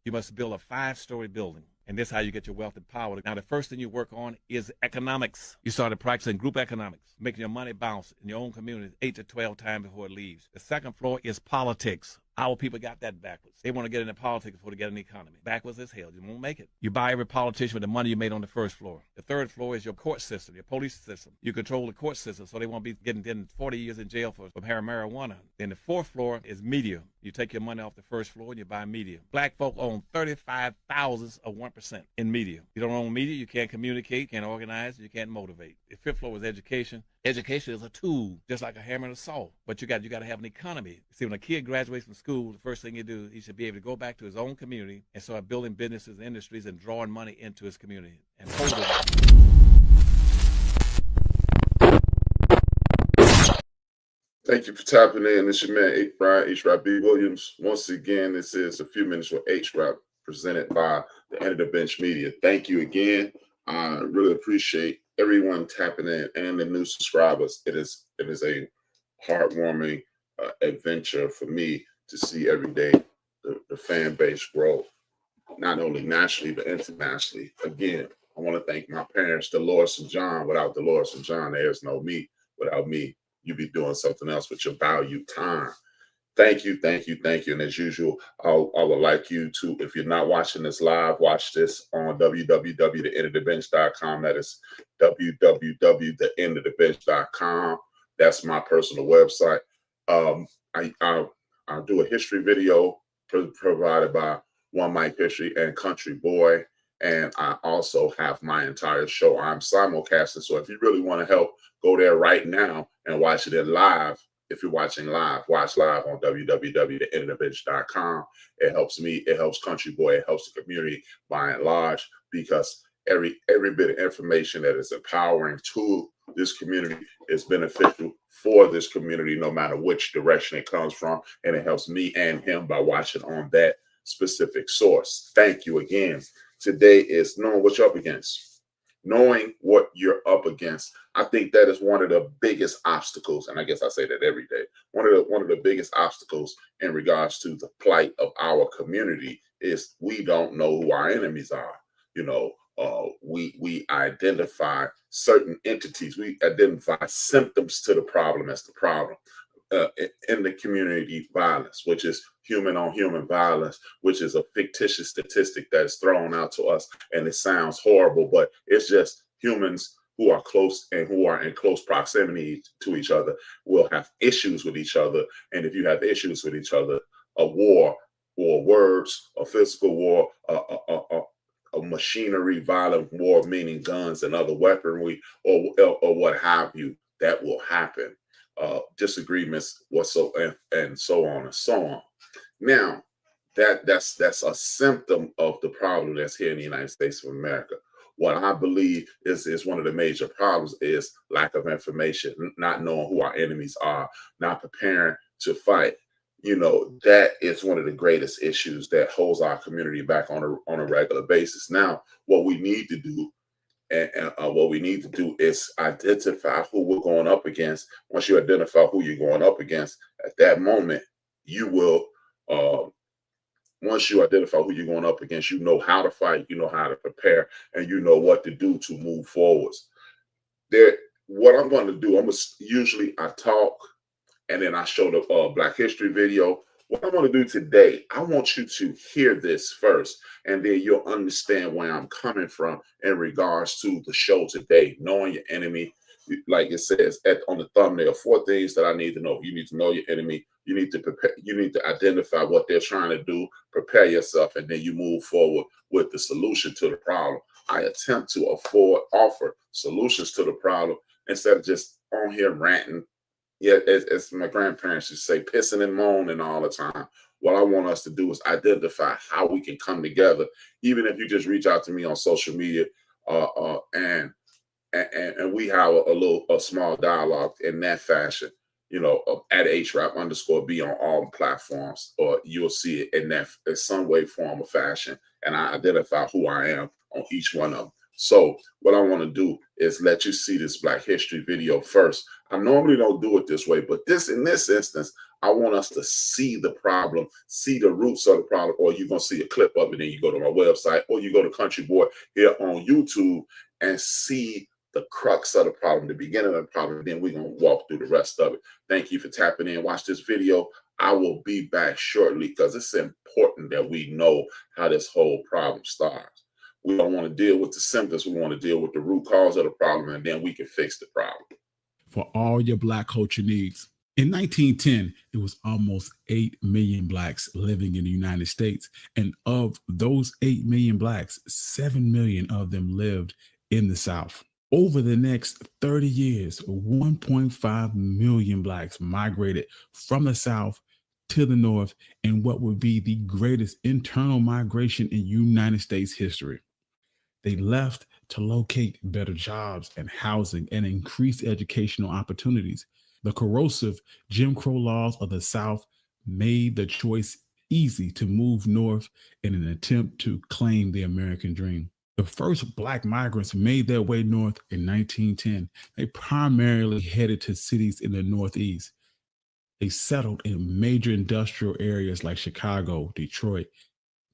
You must build a 5-story building. And this is how you get your wealth and power. Now, the first thing you work on is economics. You started practicing group economics, making your money bounce in your own community 8 to 12 times before it leaves. The second floor is politics. Our people got that backwards. They want to get into politics before they get in the economy. Backwards as hell. You won't make it. You buy every politician with the money you made on the first floor. The third floor is your court system, your police system. You control the court system so they won't be getting 40 years in jail for having marijuana. Then the fourth floor is media. You take your money off the first floor and you buy media. Black folk own 35 thousandths of 1% in media. You don't own media, you can't communicate, can't organize, you can't motivate. The fifth floor is education. Education is a tool, just like a hammer and a saw. But you got to have an economy. See, when a kid graduates from school, the first thing you do, he should be able to go back to his own community and start building businesses and industries and drawing money into his community and hold it. Thank you for tapping in. This is your man, HRap B. Williams. Once again, this is A Few Minutes with HRap, presented by the End of the Bench Media. Thank you again. I really appreciate everyone tapping in and the new subscribers. It is a heartwarming adventure for me to see every day the fan base grow, not only nationally but internationally. Again, I want to thank my parents, Dolores and John. Without Dolores and John, there's no me. Without me, you'd be doing something else with your valued time. Thank you, thank you, thank you. And as usual, I would like you to, if you're not watching this live, watch this on www.theendofthebench.com. That is www.theendofthebench.com. That's my personal website. I'll do a history video provided by One Mic History and Country Boy. And I also have my entire show. I'm simulcasting. So if you really want to help, go there right now and watch it in live. If you're watching live, watch live on www.theendofthebench.com. It helps me. It helps Country Boy. It helps the community by and large, because every bit of information that is empowering to this community is beneficial for this community, no matter which direction it comes from. And it helps me and him by watching on that specific source. Thank you again. Today is knowing what you're up against. Knowing what you're up against. I think that is one of the biggest obstacles, and I guess I say that every day. One of the biggest obstacles in regards to the plight of our community is we don't know who our enemies are. You know, we identify certain entities. We identify symptoms to the problem as the problem. In the community violence, which is human on human violence, which is a fictitious statistic that is thrown out to us, and it sounds horrible, but it's just humans who are close and who are in close proximity to each other will have issues with each other. And if you have issues with each other, a war or words, a physical war, a machinery violent war, meaning guns and other weaponry or what have you, that will happen. Disagreements, and so on and so on. Now, that's a symptom of the problem that's here in the United States of America. What I believe is one of the major problems is lack of information, not knowing who our enemies are, not preparing to fight. You know, that is one of the greatest issues that holds our community back on a regular basis. Now, what we need to do what we need to do is identify who we're going up against. Once you identify who you're going up against, at that moment, you will, once you identify who you're going up against, you know how to fight, you know how to prepare, and you know what to do to move forwards. What I'm going to do, usually I talk and then I show the Black History video. What I'm going to do today, I want you to hear this first, and then you'll understand where I'm coming from in regards to the show today. Knowing your enemy, like it says on the thumbnail, 4 things that I need to know. You need to know your enemy. You need to prepare. You need to identify what they're trying to do. Prepare yourself, and then you move forward with the solution to the problem. I attempt to offer solutions to the problem instead of just on here ranting. Yeah, as my grandparents used to say, pissing and moaning all the time. What I want us to do is identify how we can come together. Even if you just reach out to me on social media, and we have a small dialogue in that fashion. You know, at HRap_B on all platforms, or you'll see it in some way, form, or fashion, and I identify who I am on each one of them. So what I want to do is let you see this Black History video first. I normally don't do it this way, but in this instance, I want us to see the problem, see the roots of the problem, or you're going to see a clip of it and you go to my website, or you go to Country Boy here on YouTube and see the crux of the problem, the beginning of the problem. Then we're going to walk through the rest of it. Thank you for tapping in. Watch this video. I will be back shortly because it's important that we know how this whole problem starts. We don't want to deal with the symptoms. We want to deal with the root cause of the problem, and then we can fix the problem. For all your Black culture needs. In 1910, it was almost 8 million Blacks living in the United States. And of those 8 million Blacks, 7 million of them lived in the South. Over the next 30 years, 1.5 million Blacks migrated from the South to the North in what would be the greatest internal migration in United States history. They left to locate better jobs and housing and increase educational opportunities. The corrosive Jim Crow laws of the South made the choice easy to move north in an attempt to claim the American dream. The first Black migrants made their way north in 1910. They primarily headed to cities in the Northeast. They settled in major industrial areas like Chicago, Detroit,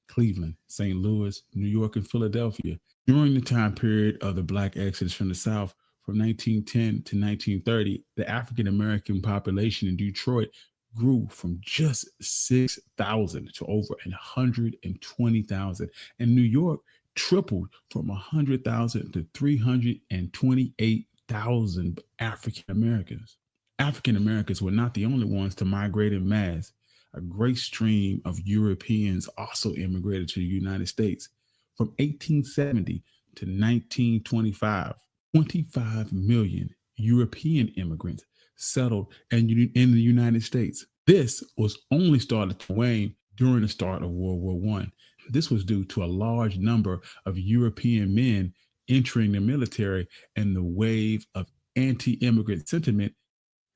Cleveland, St. Louis, New York, and Philadelphia. During the time period of the Black exodus from the South, from 1910 to 1930, the African-American population in Detroit grew from just 6,000 to over 120,000. And New York tripled from 100,000 to 328,000 African-Americans. African-Americans were not the only ones to migrate in mass. A great stream of Europeans also immigrated to the United States. From 1870 to 1925, 25 million European immigrants settled in the United States. This was only started to wane during the start of World War I. This was due to a large number of European men entering the military and the wave of anti-immigrant sentiment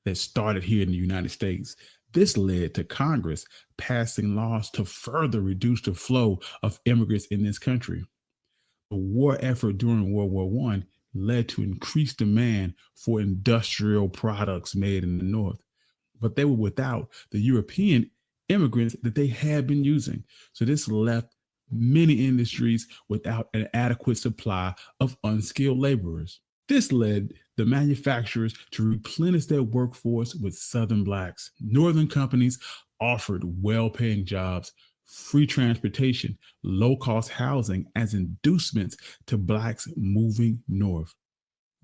that started here in the United States. This led to Congress passing laws to further reduce the flow of immigrants in this country. The war effort during World War I led to increased demand for industrial products made in the North, but they were without the European immigrants that they had been using. So this left many industries without an adequate supply of unskilled laborers. This led the manufacturers to replenish their workforce with Southern Blacks. Northern companies offered well-paying jobs, free transportation, low-cost housing as inducements to Blacks moving north.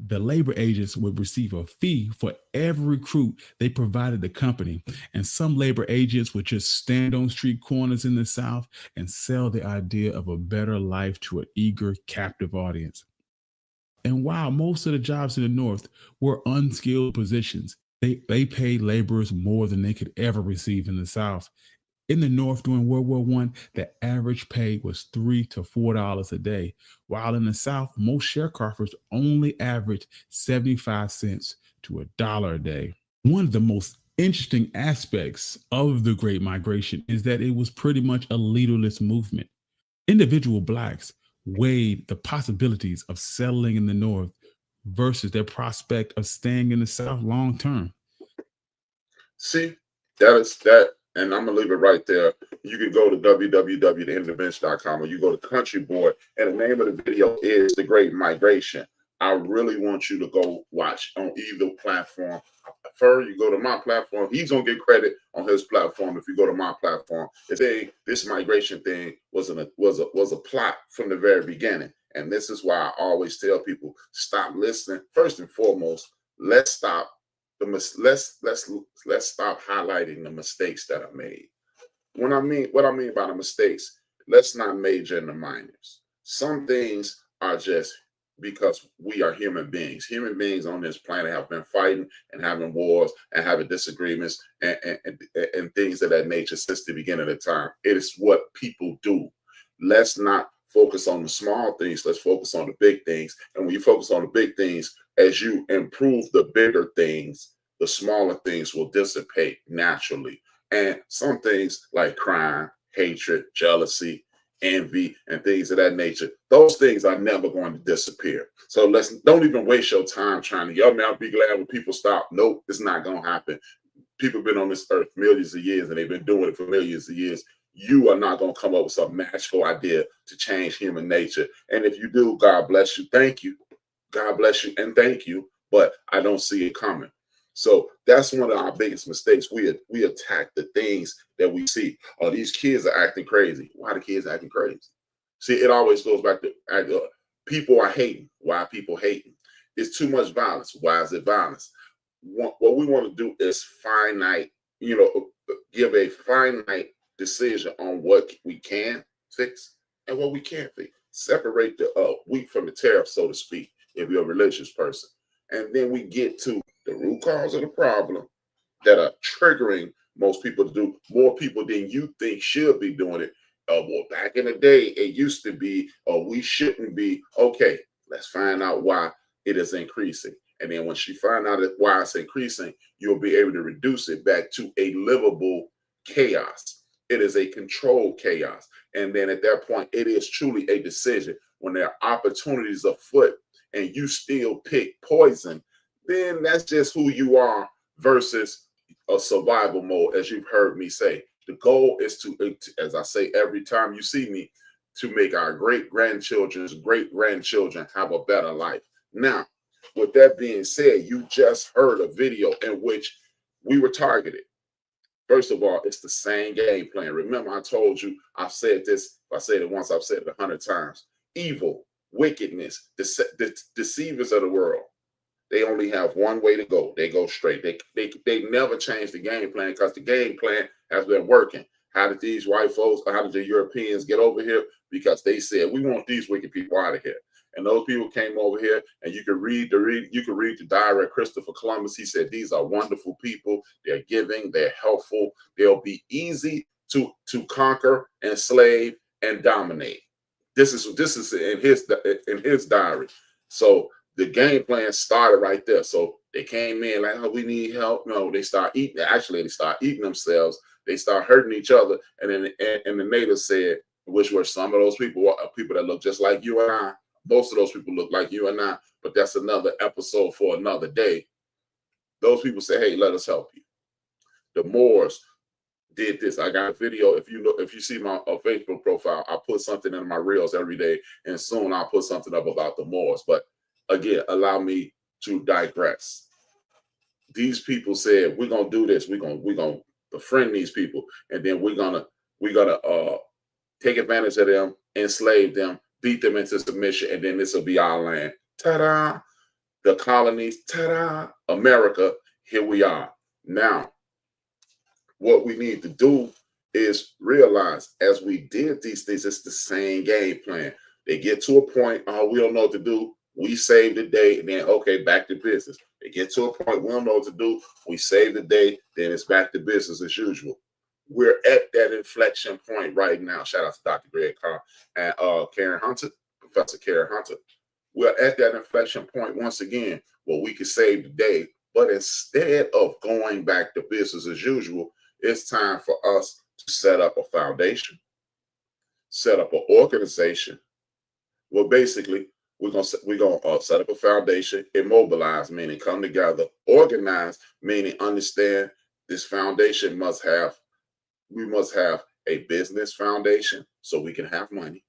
The labor agents would receive a fee for every recruit they provided the company, and some labor agents would just stand on street corners in the South and sell the idea of a better life to an eager, captive audience. And while most of the jobs in the North were unskilled positions, they paid laborers more than they could ever receive in the South. In the North during World War I, the average pay was $3 to $4 a day, while in the South, most sharecroppers only averaged 75 cents to $1 a day. One of the most interesting aspects of the Great Migration is that it was pretty much a leaderless movement. Individual Blacks weighed the possibilities of settling in the North versus their prospect of staying in the South long term. See, that, and I'm gonna leave it right there. You can go to www.theintervention.com, or you go to Country Boy, and the name of the video is The Great Migration. I really want you to go watch on either platform. I prefer you go to my platform. He's gonna get credit on his platform if you go to my platform. This migration thing was a plot from the very beginning, and this is why I always tell people, stop listening. First and foremost, let's stop highlighting the mistakes that are made. What I mean by the mistakes, let's not major in the minors. Some things are just because we are human beings. Human beings on this planet have been fighting and having wars and having disagreements and things of that nature since the beginning of time. It is what people do. Let's not focus on the small things. Let's focus on the big things. And when you focus on the big things, as you improve the bigger things, the smaller things will dissipate naturally. And some things like crime, hatred, jealousy, envy, and things of that nature, those things are never going to disappear. So don't even waste your time trying to, yo, man, I'll be glad when people stop. Nope, it's not going to happen. People have been on this earth millions of years, and they've been doing it for millions of years. You are not going to come up with some magical idea to change human nature. And if you do, God bless you. Thank you. God bless you and thank you. But I don't see it coming. So that's one of our biggest mistakes. We attack the things that we see. Oh, these kids are acting crazy. Why are the kids acting crazy? See, it always goes back to people are hating. Why are people hating? It's too much violence. Why is it violence? What we want to do is finite, give a finite decision on what we can fix and what we can't fix. Separate the wheat from the tariff, so to speak, if you're a religious person. And then we get to the root cause of the problem that are triggering most people to do more people than you think should be doing it. Well, back in the day, it used to be, or we shouldn't be. Okay, let's find out why it is increasing. And then once you find out why it's increasing, you'll be able to reduce it back to a livable chaos. It is a controlled chaos. And then at that point, it is truly a decision. When there are opportunities afoot and you still pick poison, then that's just who you are versus a survival mode, as you've heard me say. The goal is to, as I say every time you see me, to make our great-grandchildren's great-grandchildren have a better life. Now, with that being said, you just heard a video in which we were targeted. First of all, it's the same game plan. Remember, I told you, I've said this, if I said it once, I've said it 100 times. Evil, wickedness, deceivers of the world. They only have one way to go. They go straight. They never change the game plan because the game plan has been working. How did these white folks, or how did the Europeans get over here? Because they said, we want these wicked people out of here. And those people came over here, and you can read the diary of Christopher Columbus. He said, these are wonderful people. They're giving, they're helpful. They'll be easy to conquer, enslave, and dominate. This is in his diary. So the game plan started right there. So they came in like, oh, we need help. No, they start eating. Actually, they start eating themselves. They start hurting each other. And then the natives said, which were some of those people that look just like you and I. Most of those people look like you and I, but that's another episode for another day. Those people say, hey, let us help you. The Moors did this. I got a video. If you see my Facebook profile, I put something in my reels every day, and soon I'll put something up about the Moors. But again, allow me to digress. These people said, we're gonna do this. We're gonna befriend these people, and then we're gonna take advantage of them, enslave them, beat them into submission, and then this will be our land. Ta-da! The colonies, ta-da! America, here we are. Now, what we need to do is realize as we did these things, it's the same game plan. They get to a point, we don't know what to do. We save the day, and then, okay, back to business. They get to a point, we don't know what to do. We save the day, then it's back to business as usual. We're at that inflection point right now. Shout out to Dr. Greg Carr and Karen Hunter, Professor Karen Hunter. We're at that inflection point once again where we can save the day. But instead of going back to business as usual, it's time for us to set up a foundation, set up an organization. Well, basically, we're gonna set up a foundation, immobilize, meaning come together, organize, meaning understand this foundation we must have a business foundation so we can have money.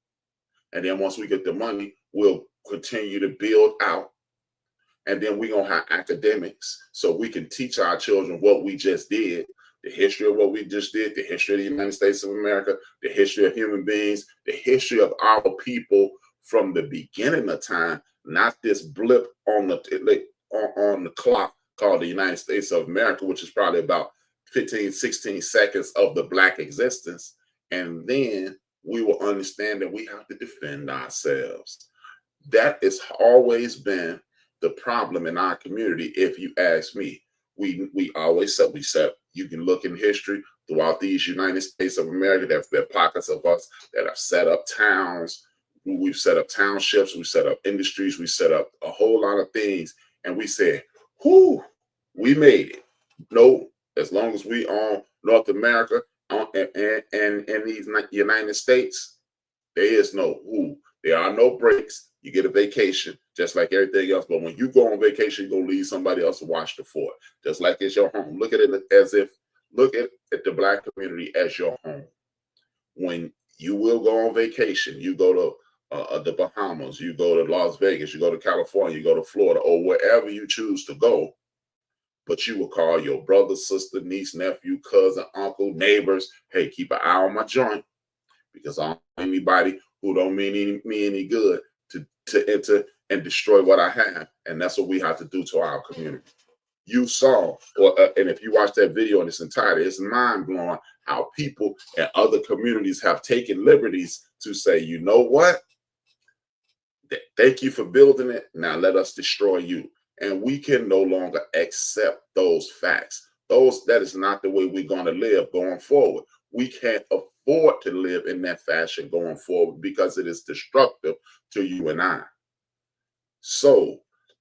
And then once we get the money, we'll continue to build out. And then we're going to have academics so we can teach our children what we just did, the history of what we just did, the history of the United States of America, the history of human beings, the history of our people from the beginning of time, not this blip on the clock called the United States of America, which is probably about 15, 16 seconds of the Black existence. And then we will understand that we have to defend ourselves. That has always been the problem in our community, if you ask me. We always said, you can look in history throughout these United States of America, there have been pockets of us that have set up towns. We've set up townships, we've set up industries, we set up a whole lot of things. And we said, whoo, we made it. No, as long as we own North America and these United States, there is no who. There are no breaks. You get a vacation, just like everything else. But when you go on vacation, you're going to leave somebody else to watch the fort, just like it's your home. Look at it as if, look at the Black community as your home. When you will go on vacation, you go to the Bahamas, you go to Las Vegas, you go to California, you go to Florida, or wherever you choose to go, but you will call your brother, sister, niece, nephew, cousin, uncle, neighbors, hey, keep an eye on my joint, because I don't want anybody who don't mean me any good to enter and destroy what I have. And that's what we have to do to our community. You saw, and if you watch that video in its entirety, it's mind-blowing how people and other communities have taken liberties to say, you know what? Thank you for building it. Now let us destroy you. And we can no longer accept those facts. That is not the way we're going to live going forward. We can't afford to live in that fashion going forward, because it is destructive to you and I. So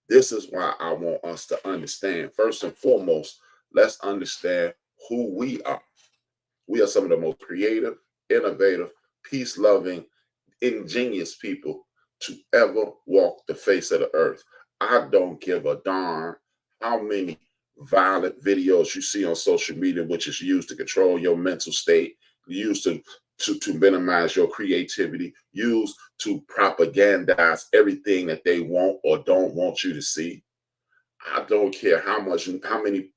this is why I want us to understand, first and foremost, let's understand who we are. We are some of the most creative, innovative, peace-loving, ingenious people to ever walk the face of the earth. I don't give a darn how many violent videos you see on social media, which is used to control your mental state, used to minimize your creativity, used to propagandize everything that they want or don't want you to see. I don't care how many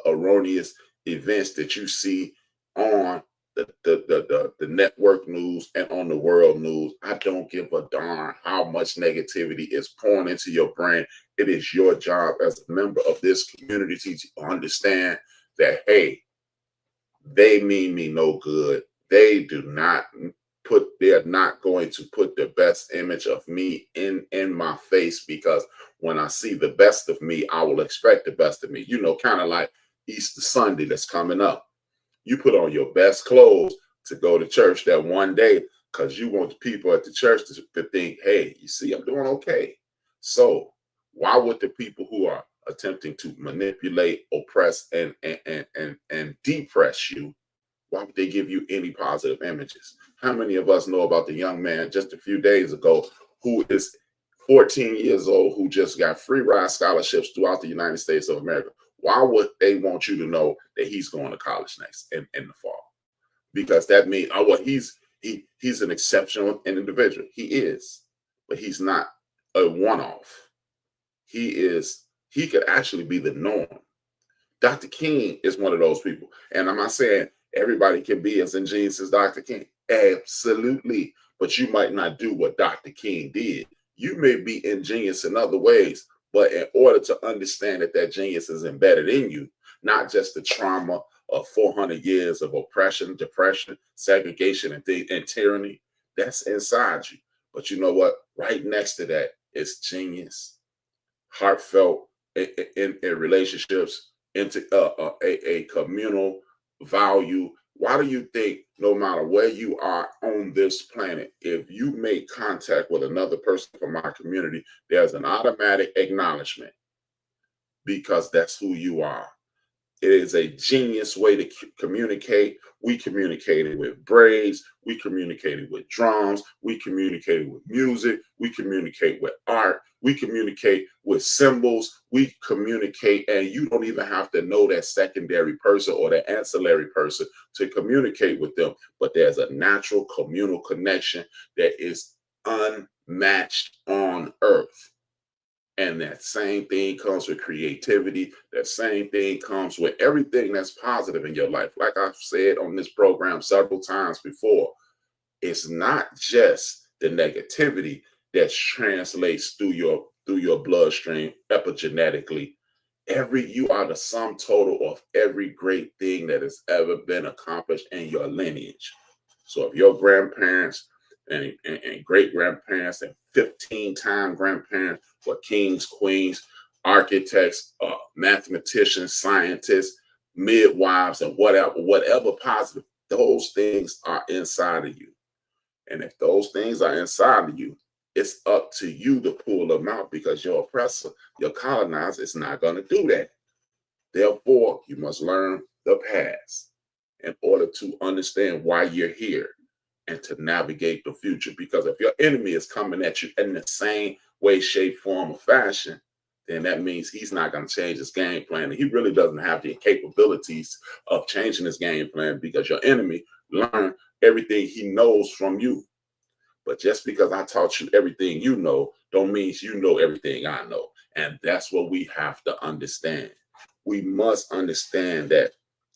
erroneous events that you see on the network news and on the world news. I don't give a darn how much negativity is pouring into your brain. It is your job as a member of this community to understand that, hey, they mean me no good. They're not going to put the best image of me in my face, because when I see the best of me, I will expect the best of me. You know, kind of like Easter Sunday that's coming up. You put on your best clothes to go to church that one day, because you want the people at the church to think, hey, you see, I'm doing okay. So why would the people who are attempting to manipulate, oppress, and depress you, why would they give you any positive images? How many of us know about the young man just a few days ago who is 14 years old, who just got free ride scholarships throughout the United States of America? Why would they want you to know that he's going to college next in the fall? Because that means, oh, well, he's an exceptional individual. He is, but he's not a one-off. He could actually be the norm. Dr. King is one of those people. And I'm not saying everybody can be as ingenious as Dr. King. Absolutely. But you might not do what Dr. King did. You may be ingenious in other ways, but in order to understand that genius is embedded in you, not just the trauma of 400 years of oppression, depression, segregation, and tyranny, that's inside you. But you know what? Right next to that is genius, heartfelt in relationships, into a communal value. Why do you think no matter where you are on this planet, if you make contact with another person from our community, there's an automatic acknowledgement? Because that's who you are. It is a genius way to communicate. We communicated with braids. We communicated with drums. We communicated with music. We communicate with art. We communicate with symbols. We communicate, and you don't even have to know that secondary person or that ancillary person to communicate with them. But there's a natural communal connection that is unmatched on earth. And that same thing comes with creativity. That same thing comes with everything that's positive in your life. Like I've said on this program several times before, it's not just the negativity that translates through your bloodstream epigenetically. You are the sum total of every great thing that has ever been accomplished in your lineage. So if your grandparents and great-grandparents and 15-time grandparents were kings, queens, architects, mathematicians, scientists, midwives, and whatever positive, those things are inside of you. And if those things are inside of you, it's up to you to pull them out, because your oppressor, your colonizer, is not going to do that. Therefore, you must learn the past in order to understand why you're here. and to navigate the future. Because if your enemy is coming at you in the same way, shape, form, or fashion, then that means he's not going to change his game plan. And he really doesn't have the capabilities of changing his game plan, because your enemy learned everything he knows from you. But just because I taught you everything you know, don't mean you know everything I know. And that's what we have to understand. We must understand that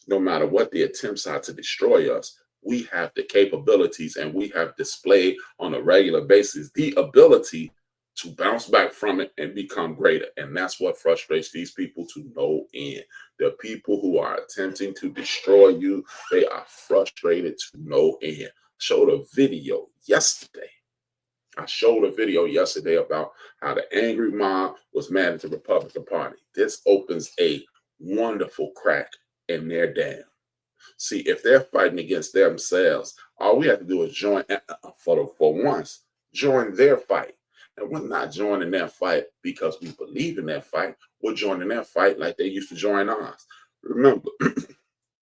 no matter what the attempts are to destroy us, we have the capabilities, and we have displayed on a regular basis the ability to bounce back from it and become greater. And that's what frustrates these people to no end. The people who are attempting to destroy you, they are frustrated to no end. Showed a video yesterday. I showed a video yesterday about how the angry mob was mad at the Republican Party. This opens a wonderful crack in their dam. See, if they're fighting against themselves, all we have to do is join, for once, join their fight. And we're not joining that fight because we believe in that fight. We're joining that fight like they used to join ours. Remember,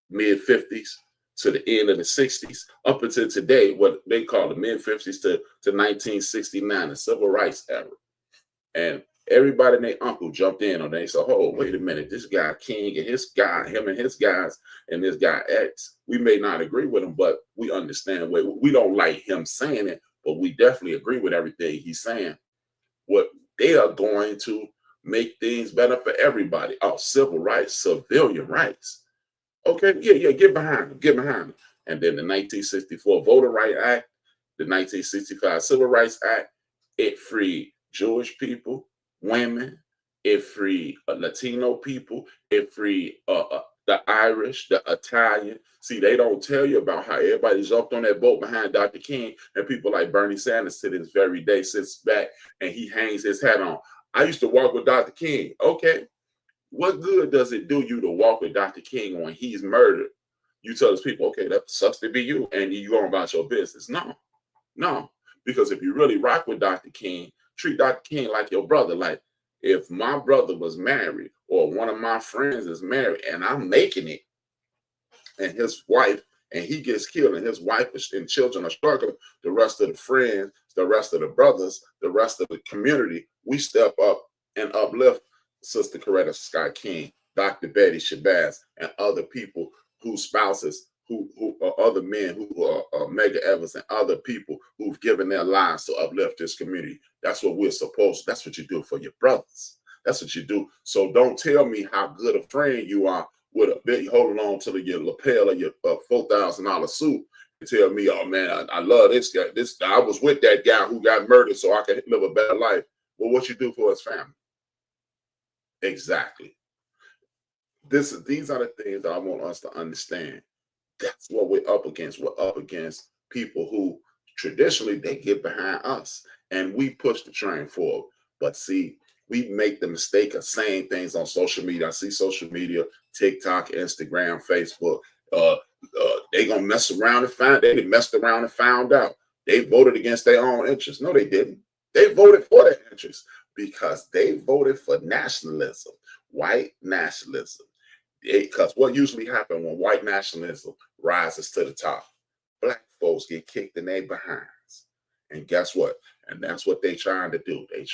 mid-50s to the end of the 60s, up until today, what they call the mid-50s to 1969, the civil rights era. And everybody and their uncle jumped in on it. They said, oh, wait a minute, this guy King and his guy, him and his guys, and this guy X, we may not agree with him, but we understand. We don't like him saying it, but we definitely agree with everything he's saying. What they are going to make things better for everybody. Oh, civil rights, civilian rights. Okay, yeah, get behind them, get behind them. And then the 1964 Voter Rights Act, the 1965 Civil Rights Act, it freed Jewish people, women, it freed Latino people, it freed the Irish, the Italian. See, they don't tell you about how everybody jumped on that boat behind Dr. King, and people like Bernie Sanders to this very day sits back and he hangs his hat on. I used to walk with Dr. King. Okay. What good does it do you to walk with Dr. King when he's murdered? You tell those people, okay, that sucks to be you, and you go about your business. No, because if you really rock with Dr. King, treat Dr. King like your brother. Like, if my brother was married, or one of my friends is married, and I'm making it, and his wife, and he gets killed, and his wife and children are struggling, the rest of the friends, the rest of the brothers, the rest of the community, we step up and uplift Sister Coretta Scott King, Dr. Betty Shabazz, and other people whose spouses, who are other men, who are Mega Evans, and other people who've given their lives to uplift this community. That's what we're supposed to. That's what you do for your brothers. That's what you do. So don't tell me how good a friend you are with a bit holding on to your lapel of your $4,000 suit and tell me, oh man, I love this guy. I was with that guy who got murdered so I could live a better life. Well, what you do for his family? Exactly. These are the things that I want us to understand. That's what we're up against. We're up against people who traditionally they get behind us and we push the train forward. But see, we make the mistake of saying things on social media. I see social media, TikTok, Instagram, Facebook. They gonna mess around and they messed around and found out. They voted against their own interests. No, they didn't. They voted for their interests because they voted for nationalism, white nationalism. Because what usually happens when white nationalism rises to the top, black folks get kicked in their behinds. And guess what? And that's what they trying to do. They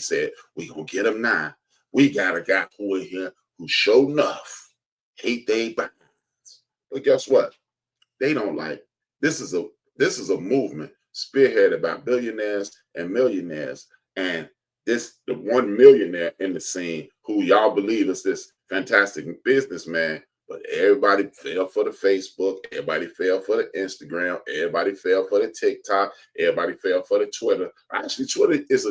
said, we gonna get them now. We got a guy who in here who sure enough hate they behinds. But guess what? They don't like, this is a movement spearheaded by billionaires and millionaires. And the one millionaire in the scene who y'all believe is this fantastic businessman, but everybody fell for the Facebook, everybody fell for the Instagram, everybody fell for the TikTok, everybody fell for the Twitter. Actually, Twitter is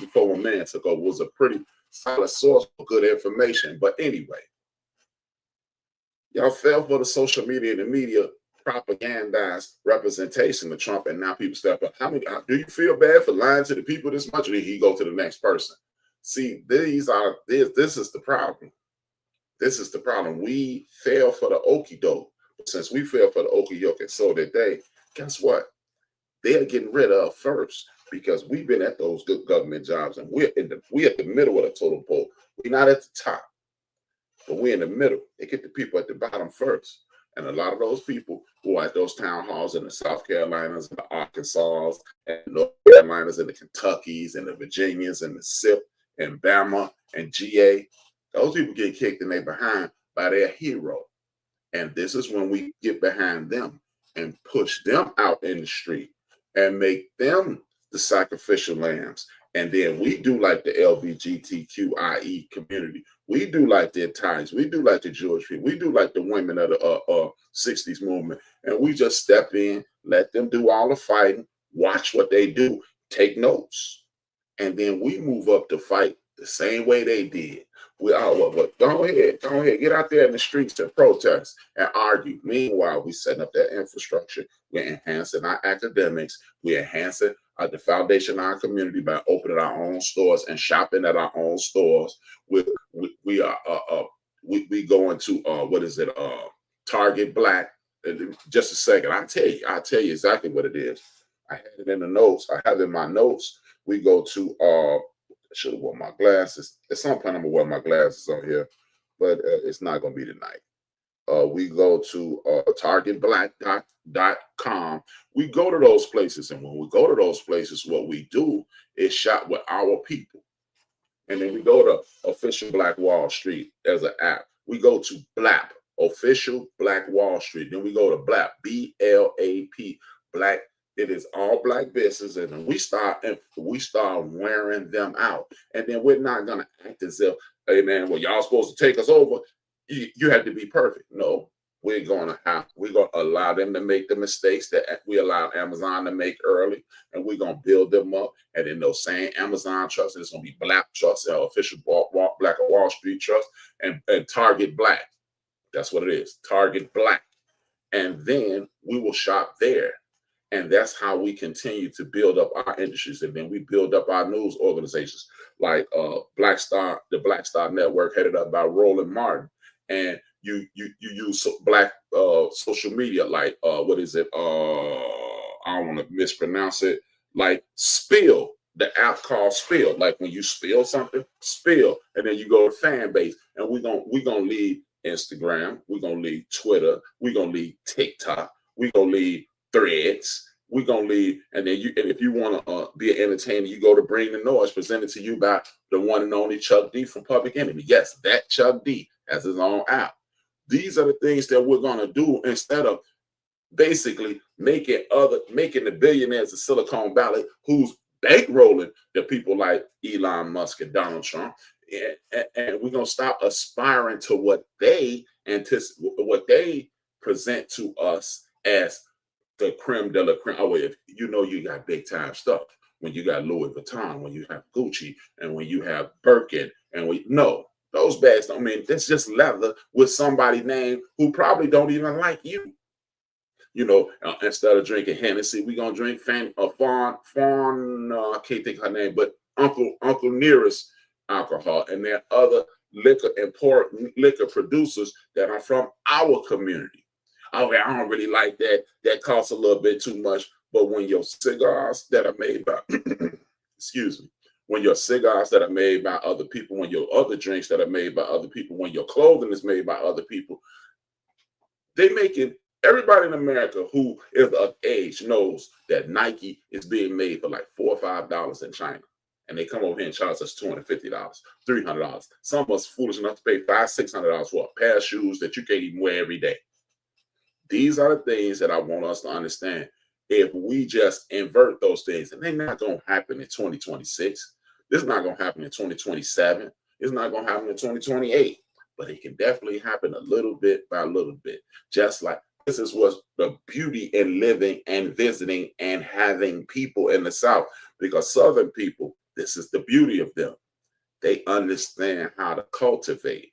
before a man took over, was a pretty solid source of good information. But anyway, y'all fell for the social media and the media propagandized representation of Trump, and now people step up. Do you feel bad for lying to the people this much, or did he go to the next person? See, this is the problem. This is the problem. We fell for the okie doke. Since we fell for the okie doke, and so did they. Guess what? They're getting rid of first because we've been at those good government jobs, and we're at the middle of the totem pole. We're not at the top, but we're in the middle. They get the people at the bottom first. And a lot of those people who are at those town halls in the South Carolinas and the Arkansas and the North Carolinas and the Kentuckys and the Virginias and the SIP and Bama and GA, those people get kicked in their behind by their hero. And this is when we get behind them and push them out in the street and make them the sacrificial lambs. And then we do like the LGBTQIE community. We do like the Italians. We do like the Jewish people. We do like the women of the 60s movement. And we just step in, let them do all the fighting, watch what they do, take notes. And then we move up to fight the same way they did. We all, go ahead, get out there in the streets and protest and argue. Meanwhile, we setting up that infrastructure. We're enhancing our academics. We're enhancing the foundation of our community by opening our own stores and shopping at our own stores. We go into Target Black. Just a second, I'll tell you exactly what it is. I had it in the notes. I have it in my notes. We go to I should have worn my glasses. At some point, I'm gonna wear my glasses on here, but it's not gonna be tonight. We go to targetblack.com. We go to those places, and when we go to those places, what we do is shop with our people. And then we go to Official Black Wall Street as an app. We go to BLAP, Official Black Wall Street. Then we go to BLAP, BLAP, Black. It is all Black businesses, and we start wearing them out. And then we're not gonna act as if, hey man, well, y'all supposed to take us over. You have to be perfect. No, we're gonna allow them to make the mistakes that we allowed Amazon to make early, and we're gonna build them up. And then those same Amazon trusts, it's gonna be Black trusts, Official Black Wall Street Trust, and Target Black. That's what it is, Target Black. And then we will shop there. And that's how we continue to build up our industries. And then we build up our news organizations like Black Star, the Black Star Network, headed up by Roland Martin. And you use Black social media like, I don't want to mispronounce it, like Spill, the app called Spill. Like when you spill something, Spill. And then you go to fan base. And we're gonna leave Instagram. We're gonna leave Twitter. We're gonna leave TikTok. We're gonna leave Threads. We're gonna leave, and then if you want to be an entertainer, you go to Bring the Noise, presented to you by the one and only Chuck D from Public Enemy. Yes, that Chuck D has his own app. These are the things that we're gonna do instead of basically making the billionaires of Silicon Valley who's bankrolling the people like Elon Musk and Donald Trump, and we're gonna stop aspiring to what they present to us as the creme de la creme. Oh, if you know you got big time stuff when you got Louis Vuitton, when you have Gucci, and when you have Birkin, and those bags. I mean, that's just leather with somebody's name who probably don't even like you. Instead of drinking Hennessy, we're gonna drink Fawn. I can't think of her name, but Uncle Nearest alcohol, and there are other important liquor producers that are from our community. Okay, I don't really like that. That costs a little bit too much. But when your cigars that are made by, when your cigars that are made by other people, when your other drinks that are made by other people, when your clothing is made by other people, they make it. Everybody in America who is of age knows that Nike is being made for like $4 or $5 in China. And they come over here and charge us $250, $300. Some of us foolish enough to pay $500, $600 for a pair of shoes that you can't even wear every day. These are the things that I want us to understand. If we just invert those things, and they're not going to happen in 2026. This is not going to happen in 2027. It's not going to happen in 2028. But it can definitely happen a little bit by little bit. Just like this is what's the beauty in living and visiting and having people in the South. Because Southern people, this is the beauty of them. They understand how to cultivate.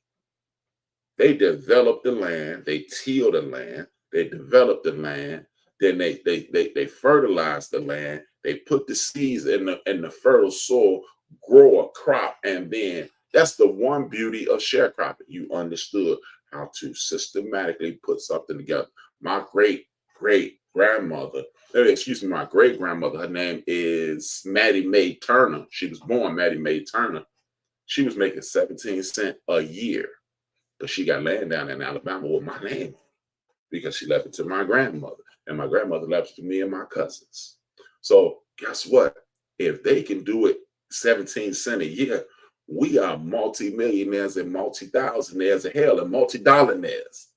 They develop the land. They till the land. They develop the land, then they fertilize the land. They put the seeds in the fertile soil, grow a crop, and then that's the one beauty of sharecropping. You understood how to systematically put something together. My great grandmother, my great grandmother, her name is Mattie Mae Turner. She was born Mattie Mae Turner. She was making 17 cents a year, but she got land down in Alabama with my name. because she left it to my grandmother, and my grandmother left it to me and my cousins. So guess what? If they can do it 17 cents a year, we are multi-millionaires and multi-thousandaires of hell and multi-dollar-naires.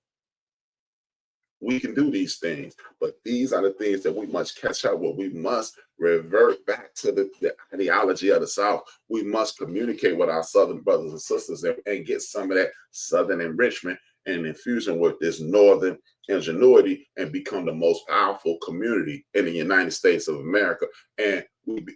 We can do these things, but these are the things that we must catch up with. We must revert back to the ideology of the South. We must communicate with our Southern brothers and sisters and get some of that Southern enrichment and infusion with this Northern ingenuity and become the most powerful community in the United States of America. And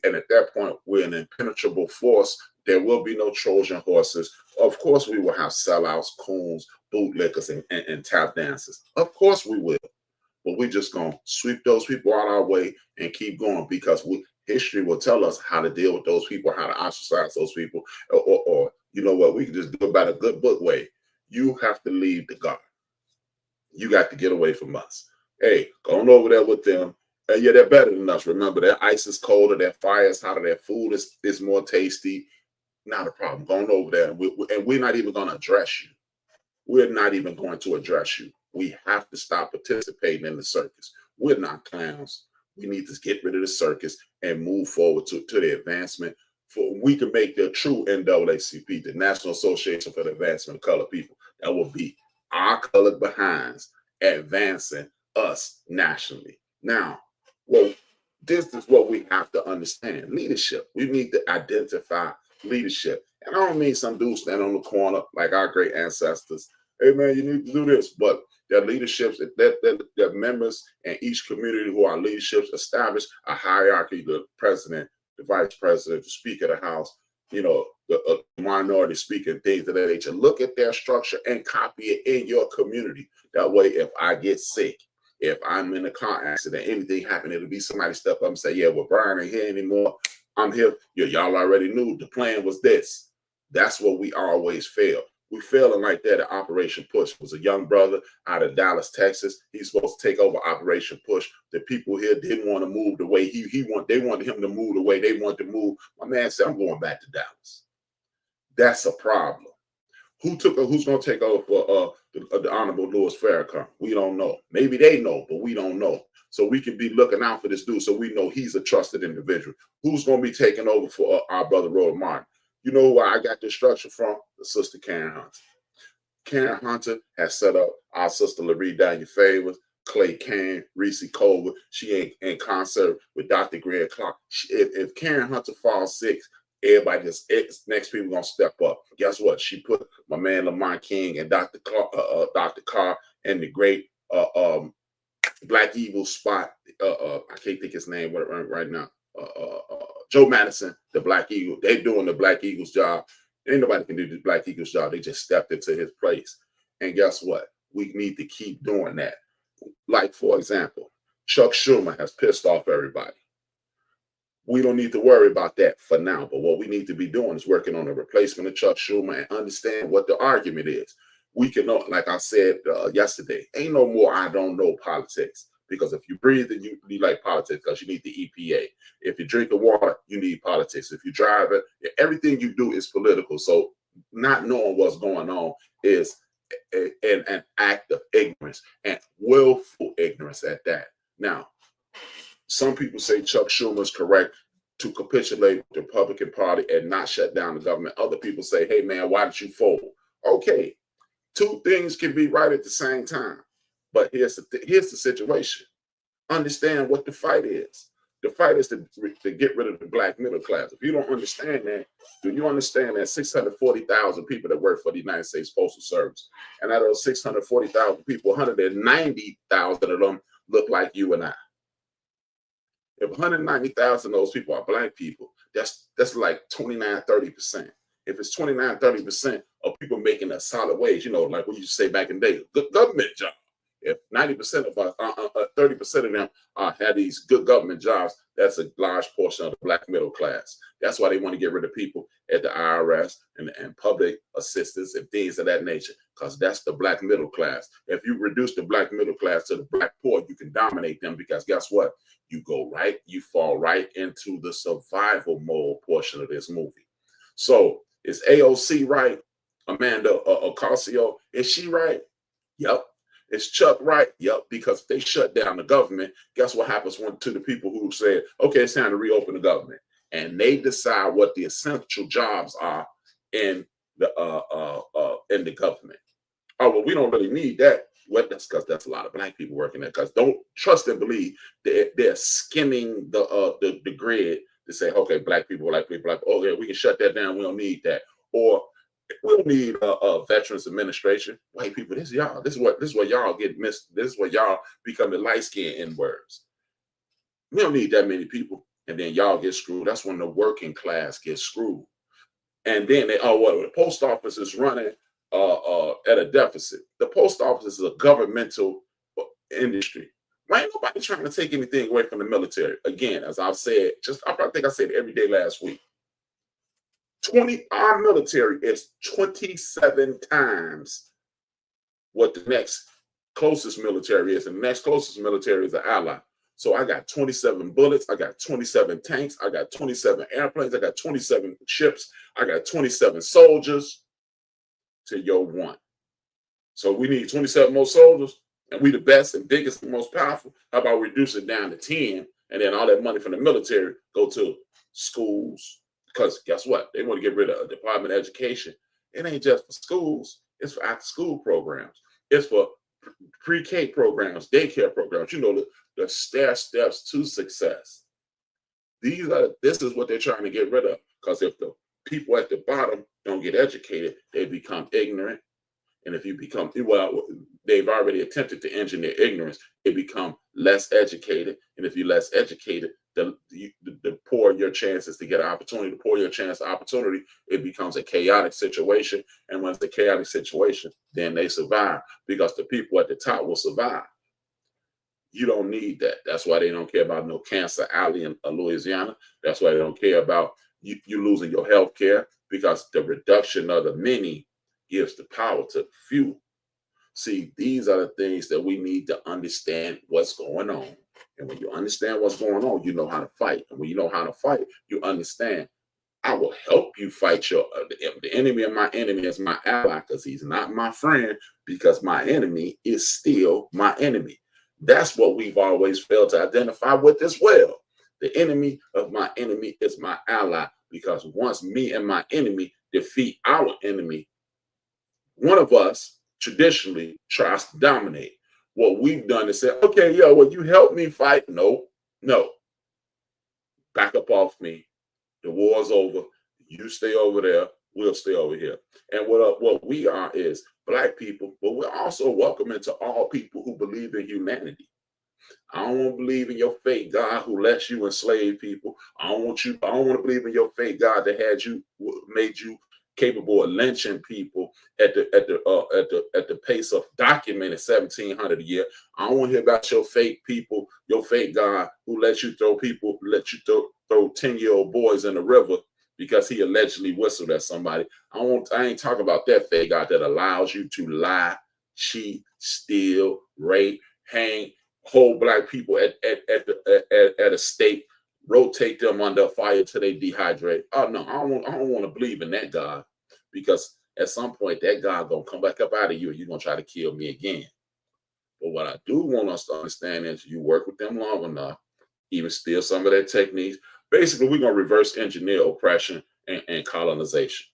at that point, we're an impenetrable force. There will be no Trojan horses. Of course, we will have sellouts, coons, bootlickers, and tap dancers. Of course we will. But we're just going to sweep those people out our way and keep going, because history will tell us how to deal with those people, how to ostracize those people. Or you know what, we can just do it by the good book way. You have to leave the guard. You got to get away from us. Hey, go on over there with them. Yeah, they're better than us. Remember, their ice is colder, their fire is hotter, their food is more tasty. Not a problem. Going over there, and we're not even going to address you. We're not even going to address you. We have to stop participating in the circus. We're not clowns. We need to get rid of the circus and move forward to the advancement. We can make the true NAACP, the National Association for the Advancement of Colored People. That will be our colored behinds advancing us nationally. Now, well, this is what we have to understand. Leadership. We need to identify leadership. And I don't mean some dude standing on the corner like our great ancestors. Hey, man, you need to do this. But their leaderships, their members in each community who are leaderships establish a hierarchy, the president, the vice president, the speaker of the house, the minority speaker, things of that nature. Look at their structure and copy it in your community. That way, if I get sick, if I'm in a car accident, anything happen, it'll be somebody step up and say, yeah, well, Brian ain't here anymore. I'm here. Y'all already knew the plan was this. That's what we always fail. We failing like that at Operation Push. It was a young brother out of Dallas, Texas. He's supposed to take over Operation Push. The people here didn't want to move the way they wanted him to move the way they wanted to move. My man said, I'm going back to Dallas. That's a problem. Who's going to take over for the Honorable Louis Farrakhan? We don't know. Maybe they know, but we don't know. So we can be looking out for this dude so we know he's a trusted individual. Who's going to be taking over for our brother Roland Martin? You know where I got this structure from? The sister Karen Hunter. Karen Hunter has set up our sister Laree Daniel Favors, Clay Kane, Reese Colbert. She ain't in concert with Dr. Greg Clark. If Karen Hunter falls sick, everybody next people gonna step up. Guess what? She put my man Lamont King and Dr. Carr and the great Black Eagle spot. I can't think his name right now. Joe Madison, the Black Eagle. They doing the Black Eagles job. Ain't nobody can do the Black Eagles job. They just stepped into his place. And guess what? We need to keep doing that. Like, for example, Chuck Schumer has pissed off everybody. We don't need to worry about that for now. But what we need to be doing is working on a replacement of Chuck Schumer and understand what the argument is. We can know, like I said yesterday, ain't no more I don't know politics. Because if you breathe, then you like politics because you need the EPA. If you drink the water, you need politics. If you drive it, everything you do is political. So not knowing what's going on is an act of ignorance and willful ignorance at that. Now, some people say Chuck Schumer is correct to capitulate with the Republican Party and not shut down the government. Other people say, hey, man, why did you fold? Okay, two things can be right at the same time. But here's the situation. Understand what the fight is. The fight is to get rid of the black middle class. If you don't understand that, do you understand that 640,000 people that work for the United States Postal Service, and out of those 640,000 people, 190,000 of them look like you and I. If 190,000 of those people are black people, that's like 29-30%. If it's 29-30% of people making a solid wage, like we used to say back in the day, good government job. If 90% of us, 30% of them had these good government jobs, that's a large portion of the black middle class. That's why they want to get rid of people at the IRS and public assistance and things of that nature, because that's the black middle class. If you reduce the black middle class to the black poor, you can dominate them, because guess what? You fall right into the survival mode portion of this movie. So is AOC right? Amanda Ocasio, is she right? Yep. Is Chuck right? Yep, because if they shut down the government, guess what happens to the people who said, okay, it's time to reopen the government? And they decide what the essential jobs are in the government. Oh, well, we don't really need that. Well, that's because that's a lot of black people working there. Because don't trust and believe they're skimming the grid to say, okay, black people, like, oh yeah, we can shut that down. We don't need that. Or we don't need Veterans Administration. White people, this is y'all. This is what y'all get missed. This is what y'all become the light skin in words. We don't need that many people, and then y'all get screwed. That's when the working class gets screwed. And then the post office is running at a deficit. The post office is a governmental industry. Why ain't nobody trying to take anything away from the military? Again, as I've said, I think I said every day last week. Our military is 27 times what the next closest military is. And the next closest military is an ally. So I got 27 bullets, I got 27 tanks, I got 27 airplanes, I got 27 ships, I got 27 soldiers to your one. So we need 27 more soldiers, and we the best and biggest and most powerful. How about reduce it down to 10, and then all that money from the military go to schools? Because guess what? They want to get rid of Department of Education. It ain't just for schools. It's for after-school programs. It's for pre-K programs, daycare programs. You know, the stair steps to success. This is what they're trying to get rid of. Because if the people at the bottom don't get educated, they become ignorant. And if you become, well, they've already attempted to engineer ignorance. They become less educated. And if you're less educated, the poor your chances to get an opportunity, the poor your chance of opportunity, it becomes a chaotic situation. And when it's a chaotic situation, then they survive because the people at the top will survive. You don't need that. That's why they don't care about no Cancer Alley in Louisiana. That's why they don't care about you losing your health care, because the reduction of the many gives the power to the few. See, these are the things that we need to understand what's going on. And when you understand what's going on, you know how to fight. And when you know how to fight, you understand, I will help you fight the enemy of my enemy is my ally, because he's not my friend, because my enemy is still my enemy. That's what we've always failed to identify with as well. The enemy of my enemy is my ally, because once me and my enemy defeat our enemy, one of us traditionally tries to dominate. What we've done is say, okay, yo, well, you help me fight. No. Back up off me. The war's over. You stay over there. We'll stay over here. And what we are is black people, but we're also welcoming to all people who believe in humanity. I don't want to believe in your fake God who lets you enslave people. I don't want to believe in your fake God that made you capable of lynching people at the pace of documented 1,700 a year. I don't want to hear about your fake people, your fake God who let you throw 10-year-old boys in the river because he allegedly whistled at somebody. I ain't talking about that fake God that allows you to lie, cheat, steal, rape, hang, hold black people at a stake, rotate them under fire till they dehydrate. Oh no, I don't want to believe in that God, because at some point that God gonna come back up out of you and you're gonna try to kill me again. But what I do want us to understand is you work with them long enough, even steal some of their techniques. Basically, we're gonna reverse engineer oppression and colonization.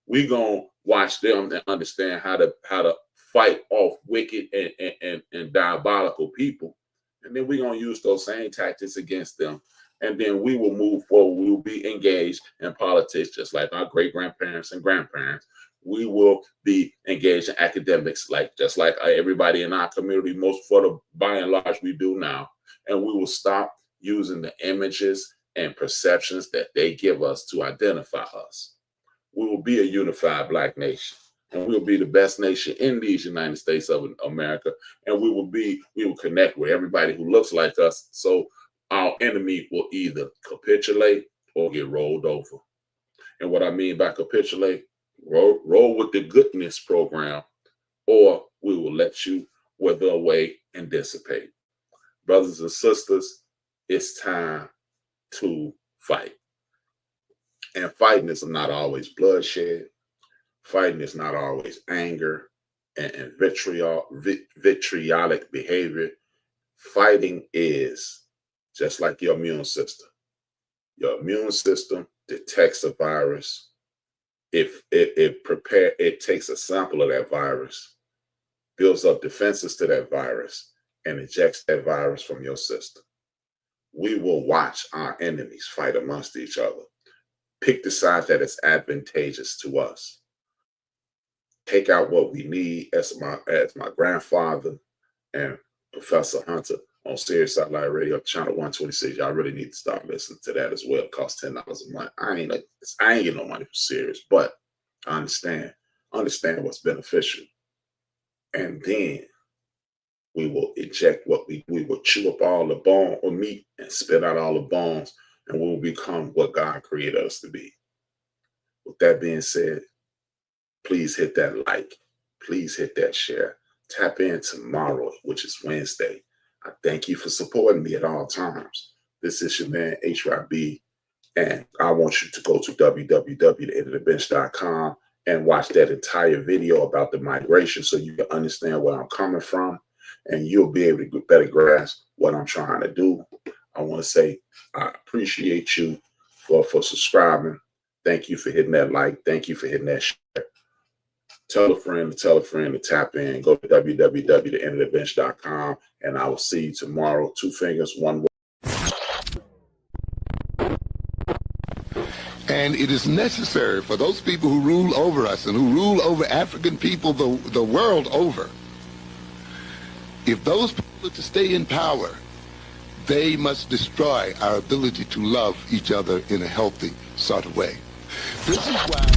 We're gonna watch them and understand how to fight off wicked and diabolical people. And then we're going to use those same tactics against them. And then we will move forward. We will be engaged in politics, just like our great-grandparents and grandparents. We will be engaged in academics, just like everybody in our community, by and large, we do now. And we will stop using the images and perceptions that they give us to identify us. We will be a unified Black nation. And we'll be the best nation in these United States of America. And we will connect with everybody who looks like us. So our enemy will either capitulate or get rolled over. And what I mean by capitulate, roll with the goodness program, or we will let you wither away and dissipate. Brothers and sisters, it's time to fight. And fighting is not always bloodshed. Fighting is not always anger, and vitriolic behavior. Fighting is just like your immune system. Your immune system detects a virus. If it takes a sample of that virus, builds up defenses to that virus, and ejects that virus from your system. We will watch our enemies fight amongst each other. Pick the side that is advantageous to us. Take out what we need, as my grandfather and Professor Hunter on Sirius Satellite Radio, Channel 126. Y'all really need to start listening to that as well. It costs $10 a month. I ain't getting no money from Sirius, but I understand what's beneficial. And then we will eject we will chew up all the bone or meat and spit out all the bones, and we will become what God created us to be. With that being said, please hit that like, please hit that share. Tap in tomorrow, which is Wednesday. I thank you for supporting me at all times. This is your man, HRap, and I want you to go to www.thebench.com and watch that entire video about the migration so you can understand where I'm coming from, and you'll be able to better grasp what I'm trying to do. I want to say I appreciate you for subscribing. Thank you for hitting that like. Thank you for hitting that share. Tell a friend to tap in. Go to www.thebench.com, and I will see you tomorrow. 2 fingers, 1 word. And it is necessary for those people who rule over us and who rule over African people the world over, if those people are to stay in power, they must destroy our ability to love each other in a healthy sort of way. This is why